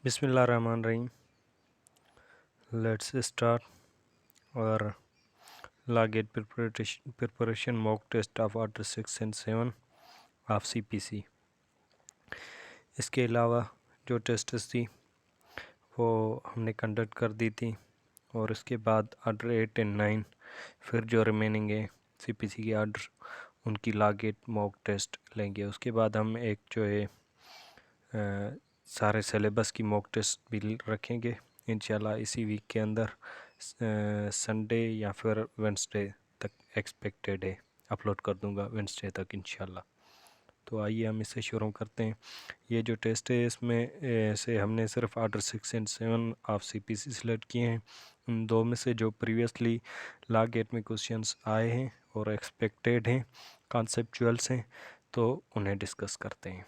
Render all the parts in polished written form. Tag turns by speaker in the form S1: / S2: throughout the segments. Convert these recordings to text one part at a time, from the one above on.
S1: Bismillahirrahmanirrahim. Let's start our Logit preparation mock test of order 6 and 7 of CPC. इसके अलावा जो tests थी वो हमने कंडक्ट कर दी थी और इसके बाद ऑर्डर 8 एंड 9 फिर जो रिमेनिंग है CPC के ऑर्डर उनकी लॉगिट मॉक टेस्ट लेंगे। उसके बाद हम एक जो है सारे सिलेबस की मॉक टेस्ट भी रखेंगे इंशाल्लाह इसी वीक के अंदर। संडे या फिर वेडनेसडे तक एक्सपेक्टेड है, अपलोड कर दूंगा वेडनेसडे तक इंशाल्लाह। तो आइए हम इसे शुरू करते हैं। ये जो टेस्ट है इसमें से हमने सिर्फ order 6 and 7 of CPC select किए हैं। उन दो में से जो प्रीवियसली लॉ गेट में क्वेश्चंस आए हैं और एक्सपेक्टेड हैं, कॉन्सेप्चुअल्स हैं, तो उन्हें डिस्कस करते हैं।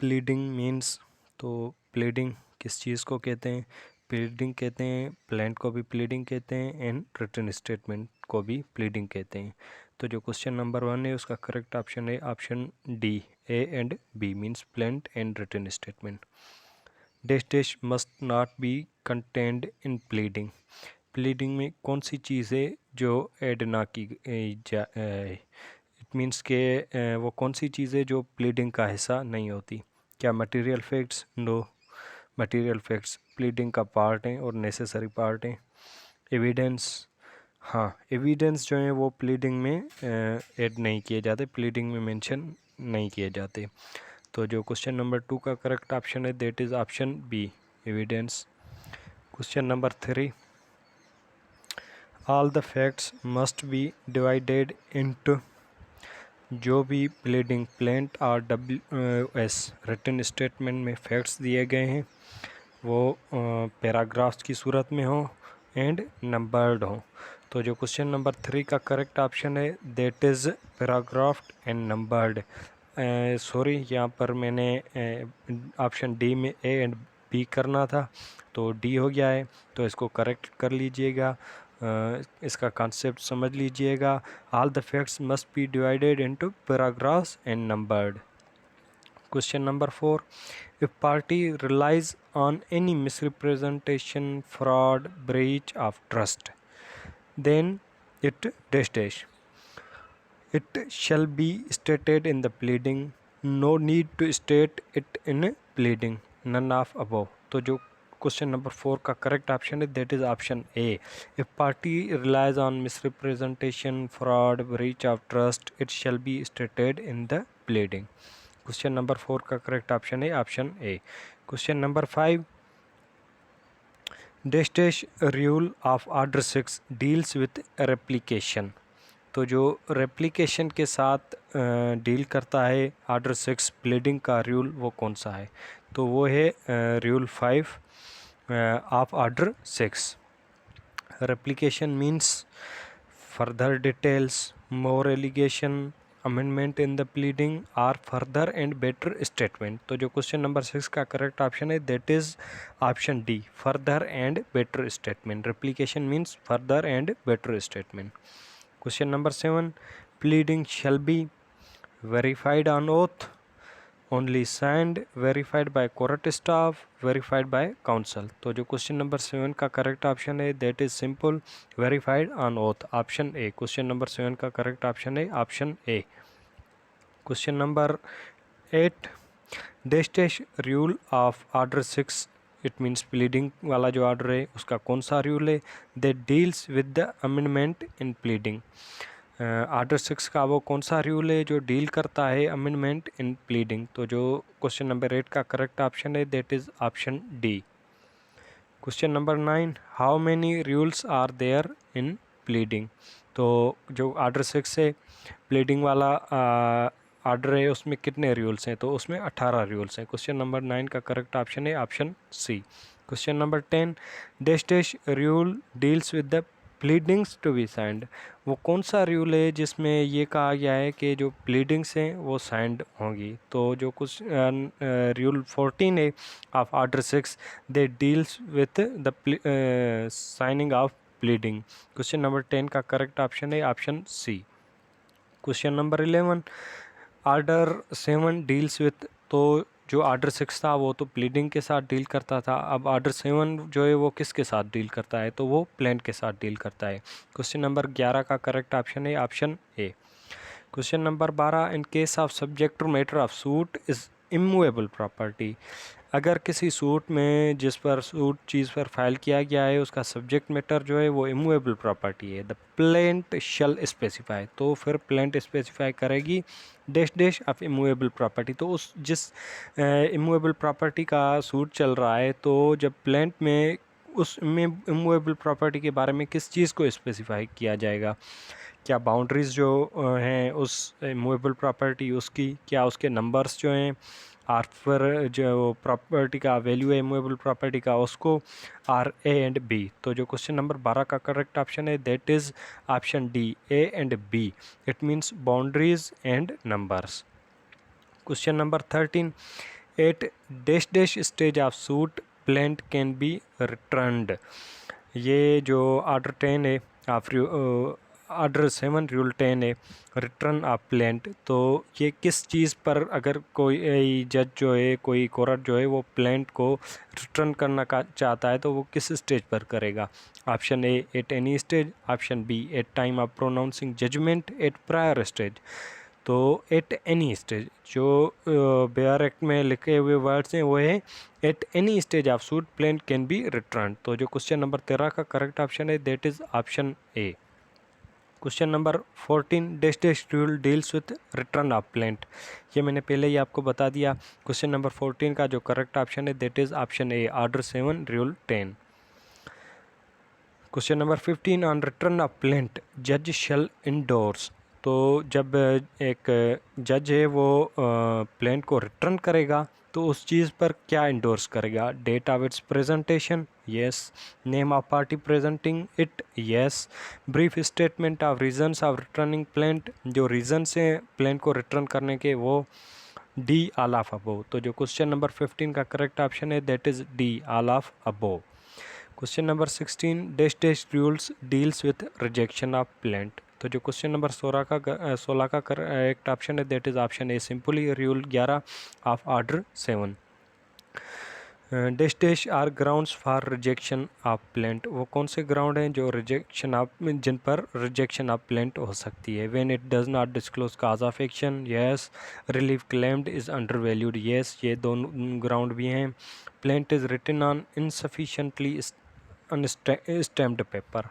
S1: प्लीडिंग मीन्स, तो प्लीडिंग किस चीज़ को कहते हैं? प्लीडिंग कहते हैं, प्लेंट को भी प्लीडिंग कहते हैं एंड रिटन स्टेटमेंट को भी प्लीडिंग कहते हैं। तो जो क्वेश्चन नंबर 1 है उसका करेक्ट ऑप्शन है option D, A and B means plaint and written statement. Dash dash must not be contained in pleading. Pleading में कौन सी चीज़ है जो ऐड ना की इट मीन्स के वो कौन सी चीज़ है जो प्लीडिंग का हिस्सा नहीं होती? क्या material facts? No, material facts pleading का पार्ट हैं और नेसेसरी पार्ट हैं। एविडेंस, हाँ, एविडेंस जो है वो प्लीडिंग में ऐड नहीं किए जाते, प्लीडिंग में मेंशन नहीं किए जाते। तो जो क्वेश्चन नंबर 2 का करेक्ट ऑप्शन है that is option B, evidence. Question number 3, all the facts must be divided into. जो भी प्लीडिंग, प्लेंट और WS रिटन स्टेटमेंट में फैक्ट्स दिए गए हैं वो पैराग्राफ्स की सूरत में हो एंड नंबर्ड हो। तो जो क्वेश्चन नंबर 3 का करेक्ट ऑप्शन है that is paragraphed and numbered. Sorry, यहाँ पर मैंने ऑप्शन डी में ए एंड बी करना था तो डी हो गया है, तो इसको करेक्ट कर लीजिएगा। इसका कॉन्सेप्ट समझ लीजिएगा। All the facts must be divided into paragraphs and numbered. Question number 4, if party relies on any misrepresentation, fraud, breach of trust, then it dash dash. It shall be stated in the pleading. No need to state it in pleading. None of above. तो जो question number 4 का correct option है that is option A. If party relies on misrepresentation, fraud, breach of trust, it shall be stated in the pleading. Question number 4 का correct option है option A. Question number 5, dash dash rule of order 6 deals with replication. तो जो replication के साथ deal करता है order 6 pleading का rule वो कौन सा है? तो वो है rule 5 of order 6। Replication means further details, more allegation, amendment in the pleading are further and better statement. तो जो क्वेश्चन नंबर 6 का करेक्ट ऑप्शन है that is option D, further and better statement. Replication means further and better statement. Question number 7, pleading shall be verified on oath, only signed, verified by court staff, verified by counsel। तो जो question number 7 का correct option है that is simple, verified on oath, option A. Question number 7 का correct option है option A. Question number 8, dash dash rule of order 6, it means pleading वाला जो order है उसका कौन सा रूल है? That deals with the amendment in pleading. Order 6 का वो कौन सा रूल है जो डील करता है अमेंडमेंट इन प्लीडिंग? तो जो क्वेश्चन नंबर 8 का करेक्ट ऑप्शन है that is option D. Question number 9, how many rules are there in pleading. तो जो ऑर्डर 6 है प्लीडिंग वाला ऑर्डर है उसमें कितने रूल्स हैं? तो उसमें 18 रूल्स हैं। क्वेश्चन नंबर 9 का करेक्ट ऑप्शन है option C. Question number 10, dash dash rule deals with the pleadings to be signed. वो कौन सा रूल है जिसमें ये कहा गया है कि जो प्लीडिंग्स हैं वो साइंड होंगी? तो जो कुछ रूल 14 है of order 6 they deals with the signing of pleading. Question number 10 का करेक्ट ऑप्शन है option C. Question number 11, order 7 deals with, तो जो आर्डर 6 था वो तो प्लीडिंग के साथ डील करता था, अब आर्डर 7 जो है वो किसके साथ डील करता है, तो वो प्लेंट के साथ डील करता है। क्वेश्चन नंबर 11 का करेक्ट ऑप्शन है option A. Question number 12, in case of subject matter of suit is immovable property. अगर किसी सूट में जिस पर सूट चीज़ पर फाइल किया गया है उसका सब्जेक्ट मैटर जो है वो इमूवेबल प्रॉपर्टी है, द प्लेंट शल स्पेसिफाई, तो फिर प्लेंट स्पेसिफाई करेगी dash dash of immovable property. तो उस जिस इमूवेबल प्रॉपर्टी का सूट चल रहा है, तो जब प्लेंट में उस इमूवेबल प्रॉपर्टी के बारे में किस चीज़ को स्पेसिफाई किया जाएगा, क्या बाउंड्रीज़ जो हैं उस मूवेबल प्रॉपर्टी उसकी, क्या उसके नंबर्स जो हैं, आर पर जो प्रॉपर्टी का वैल्यू है मूवेबल प्रॉपर्टी का उसको, आर ए एंड बी। तो जो क्वेश्चन नंबर 12 का करेक्ट ऑप्शन है that is option D, A and B, it means boundaries and numbers. Question number 13, at dash dash stage of suit plaint can be returned. ये जो order 10 है order 7 rule 10 है return of plaint, तो ये किस चीज़ पर अगर कोई जज जो है कोई कोर्ट जो है वो प्लेंट को रिटर्न करना चाहता है तो वो किस स्टेज पर करेगा। Option A at any stage, option B at time of pronouncing judgment, at prior stage. तो एट एनी स्टेज जो बेयर एक्ट में लिखे हुए वर्ड्स हैं वो है at any stage of suit plaint can be return. तो जो क्वेश्चन नंबर 13 का करेक्ट ऑप्शन है that is option A. Question number 14, dash dash rule deals with return of plaint. ये मैंने पहले ही आपको बता दिया। क्वेश्चन नंबर 14 का जो करेक्ट ऑप्शन है that is option A, order 7 rule 10। Question number 15, on return of plaint जज शैल इंडोर्स। तो जब एक जज है वो प्लेंट को रिटर्न करेगा तो उस चीज़ पर क्या इंडोर्स करेगा, date of its presentation, yes, name of party presenting it, yes, brief statement of reasons of returning plaint, जो रीजंस हैं प्लेंट को रिटर्न करने के वो, डी ऑल ऑफ अबोव। तो जो क्वेश्चन नंबर 15 का करेक्ट ऑप्शन है that is D all of above. Question number 16, dash dash rules deals with rejection of plaint. तो जो क्वेश्चन नंबर 16 का करेक्ट ऑप्शन है that is option A, simply rule 11 of order 7। Dash dash are grounds for rejection of plaint. वो कौन से ground हैं जो rejection of जिन पर रिजेक्शन ऑफ प्लेंट हो सकती है। When it does not disclose cause of action, yes, relief claimed is undervalued, yes, ये दोनों ग्राउंड भी हैं। Plaint is written on insufficiently stamped paper,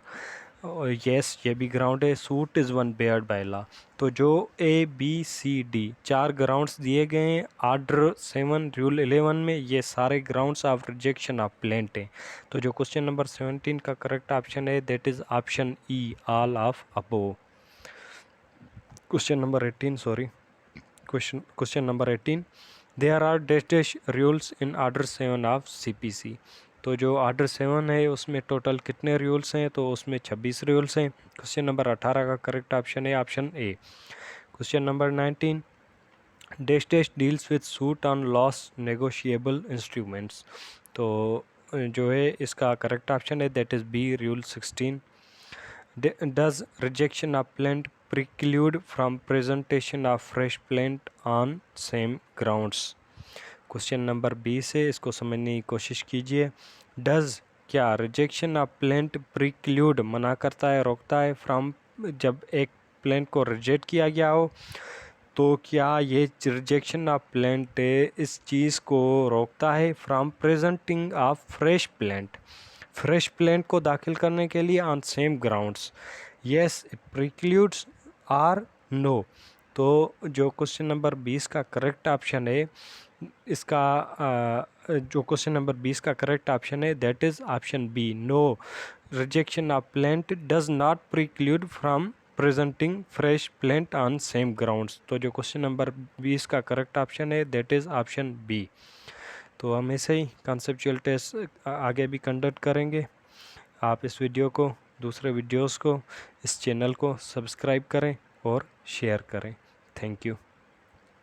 S1: yes, ये भी ग्राउंड है। Suit is one barred by law. तो जो A B C D 4 grounds दिए गए हैं आर्डर 7 रूल 11 में, ये सारे grounds of rejection of plaint हैं। तो जो क्वेश्चन नंबर 17 का करेक्ट ऑप्शन है that is option E, all of above. Question number 18, there are dash dash rules in order 7 of CPC। तो जो आर्डर 7 है उसमें टोटल कितने रूल्स हैं, तो उसमें 26 रूल्स हैं। क्वेश्चन नंबर 18 का करेक्ट ऑप्शन है option A. Question number 19, dash dash deals with suit on loss negotiable instruments. तो जो है इसका करेक्ट ऑप्शन है that is B, rule 16। Does rejection of plaint preclude from presentation of fresh plant on same grounds। Question number 20 है, इसको समझने की कोशिश कीजिए। डज, क्या रिजेक्शन ऑफ प्लेंट प्रिक्लूड मना करता है, रोकता है, फ्रॉम, जब एक प्लेंट को रिजेक्ट किया गया हो तो क्या ये रिजेक्शन ऑफ प्लेंट इस चीज़ को रोकता है from presenting of fresh plaint, fresh plaint को दाखिल करने के लिए on same grounds, yes, it precludes or no. तो जो क्वेश्चन नंबर 20 का करेक्ट ऑप्शन है इसका जो क्वेश्चन नंबर 20 का करेक्ट ऑप्शन है that is option B, no, rejection of plaint does not preclude from presenting fresh plaint on same grounds. तो जो क्वेश्चन नंबर 20 का करेक्ट ऑप्शन है दैट इज़ ऑप्शन बी। तो हम ऐसे ही कॉन्सेप्चुअल टेस्ट आगे भी कंडक्ट करेंगे। आप इस वीडियो को, दूसरे वीडियोस को, इस चैनल को सब्सक्राइब करें और शेयर करें। Thank you.